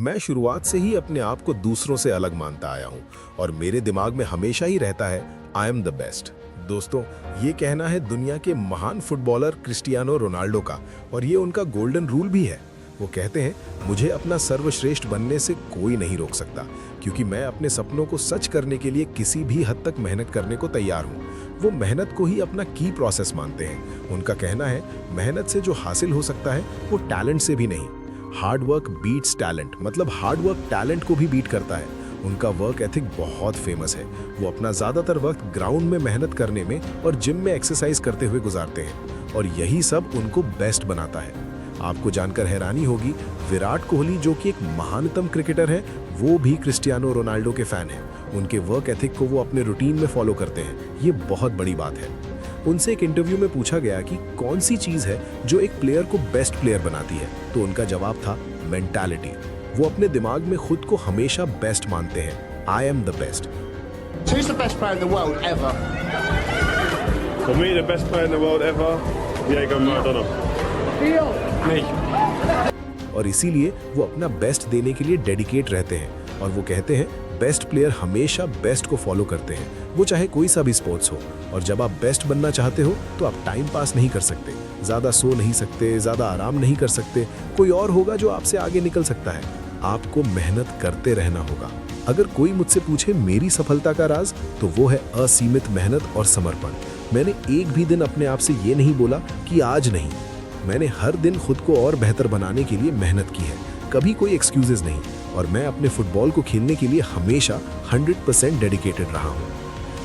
मैं शुरुआत से ही अपने आप को दूसरों से अलग मानता आया हूँ और मेरे दिमाग में हमेशा ही रहता है आई एम द बेस्ट। दोस्तों, ये कहना है दुनिया के महान फुटबॉलर क्रिस्टियानो रोनाल्डो का और ये उनका गोल्डन रूल भी है। वो कहते हैं, मुझे अपना सर्वश्रेष्ठ बनने से कोई नहीं रोक सकता क्योंकि मैं अपने सपनों को सच करने के लिए किसी भी हद तक मेहनत करने को तैयार हूँ। वो मेहनत को ही अपना की प्रोसेस मानते हैं। उनका कहना है, मेहनत से जो हासिल हो सकता है वो टैलेंट से भी नहीं। हार्ड वर्क बीट्स टैलेंट, मतलब हार्ड वर्क टैलेंट को भी बीट करता है। उनका वर्क एथिक बहुत फेमस है। वो अपना ज़्यादातर वक्त ग्राउंड में मेहनत करने में और जिम में एक्सरसाइज करते हुए गुजारते हैं और यही सब उनको बेस्ट बनाता है। आपको जानकर हैरानी होगी, विराट कोहली जो कि एक महानतम क्रिकेटर है, वो भी क्रिस्टियानो रोनाल्डो के फैन हैं। उनके वर्क एथिक को वो अपने रूटीन में फॉलो करते हैं। ये बहुत बड़ी बात है। उनसे एक इंटरव्यू में पूछा गया कि कौन सी चीज़ है जो एक प्लेयर को बेस्ट प्लेयर बनाती है, तो उनका जवाब था मेंटालिटी। वो अपने दिमाग में खुद को हमेशा बेस्ट मानते हैं। I am the best. Who's the best player in the world ever? For me, the best player in the world ever, Diego Maradona. Me. और इसीलिए वो अपना बेस्ट देने के लिए डेडिकेट रहते हैं और वो कहते हैं, बेस्ट प्लेयर हमेशा बेस्ट को फॉलो करते हैं, वो चाहे कोई सा भी स्पोर्ट्स हो। और जब आप बेस्ट बनना चाहते हो तो आप टाइम पास नहीं कर सकते, ज़्यादा सो नहीं सकते, ज़्यादा आराम नहीं कर सकते। कोई और होगा जो आपसे आगे निकल सकता है। आपको मेहनत करते रहना होगा। अगर कोई मुझसे पूछे मेरी सफलता का राज, तो वो है असीमित मेहनत और समर्पण। मैंने एक भी दिन अपने आप से ये नहीं बोला कि आज नहीं। मैंने हर दिन खुद को और बेहतर बनाने के लिए मेहनत की है, कभी कोई एक्सक्यूजेस नहीं। और मैं अपने फुटबॉल को खेलने के लिए हमेशा 100% डेडिकेटेड रहा हूँ।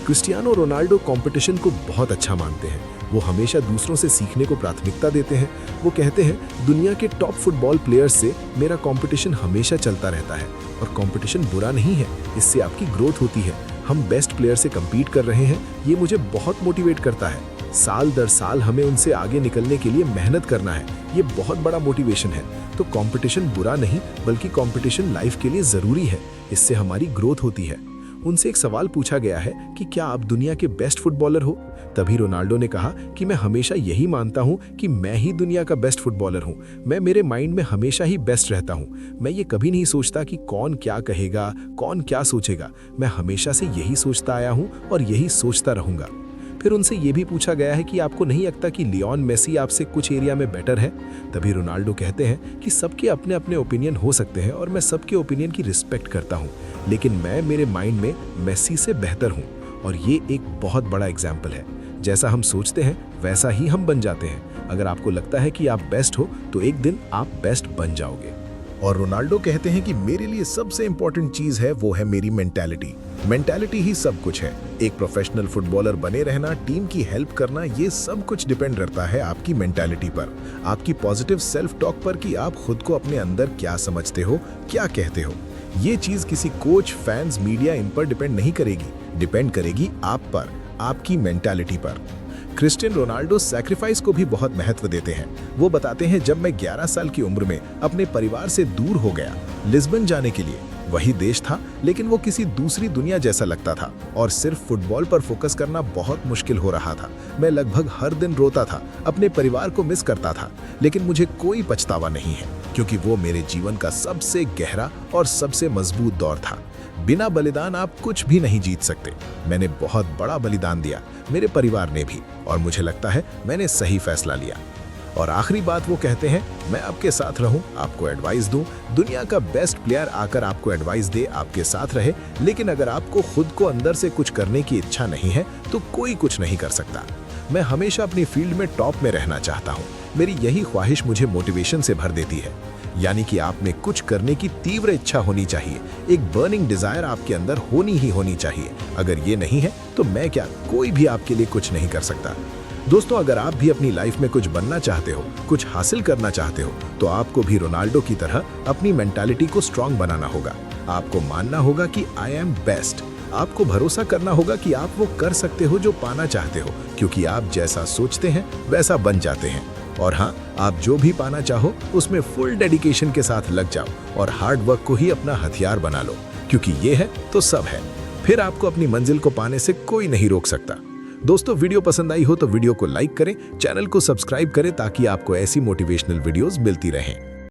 क्रिस्टियानो रोनाल्डो कंपटीशन को बहुत अच्छा मानते हैं। वो हमेशा दूसरों से सीखने को प्राथमिकता देते हैं। वो कहते हैं, दुनिया के टॉप फुटबॉल प्लेयर्स से मेरा कंपटीशन हमेशा चलता रहता है और कंपटीशन बुरा नहीं है, इससे आपकी ग्रोथ होती है। हम बेस्ट प्लेयर से कम्पीट कर रहे हैं, ये मुझे बहुत मोटिवेट करता है। साल दर साल हमें उनसे आगे निकलने के लिए मेहनत करना है, ये बहुत बड़ा मोटिवेशन है। तो कंपटीशन बुरा नहीं, बल्कि कंपटीशन लाइफ के लिए ज़रूरी है, इससे हमारी ग्रोथ होती है। उनसे एक सवाल पूछा गया है कि क्या आप दुनिया के बेस्ट फुटबॉलर हो? तभी रोनाल्डो ने कहा कि मैं हमेशा यही मानता हूं कि मैं ही दुनिया का बेस्ट फुटबॉलर हूं। मैं मेरे माइंड में हमेशा ही बेस्ट रहता हूं। मैं ये कभी नहीं सोचता कि कौन क्या कहेगा, कौन क्या सोचेगा। मैं हमेशा से यही सोचता आया हूं और यही सोचता रहूंगा। फिर उनसे ये भी पूछा गया है कि आपको नहीं लगता कि लियोन मेसी आपसे कुछ एरिया में बेटर है? तभी रोनाल्डो कहते हैं कि सबके अपने अपने ओपिनियन हो सकते हैं और मैं सबके ओपिनियन की रिस्पेक्ट करता हूं, लेकिन मैं मेरे माइंड में मेसी से बेहतर हूं। और ये एक बहुत बड़ा एग्जाम्पल है। जैसा हम सोचते हैं वैसा ही हम बन जाते हैं। अगर आपको लगता है कि आप बेस्ट हो तो एक दिन आप बेस्ट बन जाओगे। और रोनाल्डो कहते हैं कि मेरे लिए सबसे इंपॉर्टेंट चीज है वो है मेरी मेंटालिटी। मेंटालिटी ही सब कुछ है। एक प्रोफेशनल फुटबॉलर बने रहना, टीम की हेल्प करना, ये सब कुछ डिपेंड करता है आपकी मेंटालिटी पर, आपकी पॉजिटिव सेल्फ टॉक पर कि आप खुद को अपने अंदर क्या समझते हो, क्या कहते हो। ये चीज किसी कोच, फैंस, मीडिया इन पर डिपेंड नहीं करेगी, डिपेंड करेगी आप पर, आपकी मेंटालिटी पर। क्रिस्टियानो रोनाल्डो सैक्रिफाइस को भी बहुत महत्व देते हैं। वो बताते हैं, जब मैं 11 साल की उम्र में अपने परिवार से दूर हो गया लिस्बन जाने के लिए, वही देश था लेकिन वो किसी दूसरी दुनिया जैसा लगता था और सिर्फ फुटबॉल पर फोकस करना बहुत मुश्किल हो रहा था। मैं लगभग हर दिन रोता था, अपने परिवार को मिस करता था, लेकिन मुझे कोई पछतावा नहीं है क्योंकि वो मेरे जीवन का सबसे गहरा और सबसे मजबूत दौर था। बिना बलिदान आप कुछ भी नहीं जीत सकते। मैंने बहुत बड़ा बलिदान दिया, मेरे परिवार ने भी, और मुझे लगता है मैंने सही फैसला लिया। और आखिरी बात वो कहते हैं, मैं आपके साथ रहूं, आपको एडवाइस दूं, दुनिया का बेस्ट प्लेयर आकर आपको एडवाइस दे, आपके साथ रहे, लेकिन अगर आपको खुद को अंदर से कुछ करने की इच्छा नहीं है तो कोई कुछ नहीं कर सकता। मैं हमेशा अपनी फील्ड में टॉप में रहना चाहता हूँ। मेरी यही ख्वाहिश मुझे मोटिवेशन से भर देती है। यानी कि आप में कुछ करने की तीव्र इच्छा होनी चाहिए, एक बर्निंग डिजायर आपके अंदर होनी चाहिए। अगर ये नहीं है तो मैं क्या, कोई भी आपके लिए कुछ नहीं कर सकता। दोस्तों, अगर आप भी अपनी लाइफ में कुछ बनना चाहते हो, कुछ हासिल करना चाहते हो, तो आपको भी रोनाल्डो की तरह अपनी मेंटालिटी को स्ट्रांग बनाना होगा। आपको मानना होगा कि आई एम बेस्ट। आपको भरोसा करना होगा कि आप वो कर सकते हो जो पाना चाहते हो, क्योंकि आप जैसा सोचते हैं वैसा बन जाते हैं। और हाँ, आप जो भी पाना चाहो उसमें फुल डेडिकेशन के साथ लग जाओ और हार्ड वर्क को ही अपना हथियार बना लो, क्योंकि ये है तो सब है। फिर आपको अपनी मंजिल को पाने से कोई नहीं रोक सकता। दोस्तों, वीडियो पसंद आई हो तो वीडियो को लाइक करें, चैनल को सब्सक्राइब करें ताकि आपको ऐसी मोटिवेशनल वीडियोस मिलती रहें।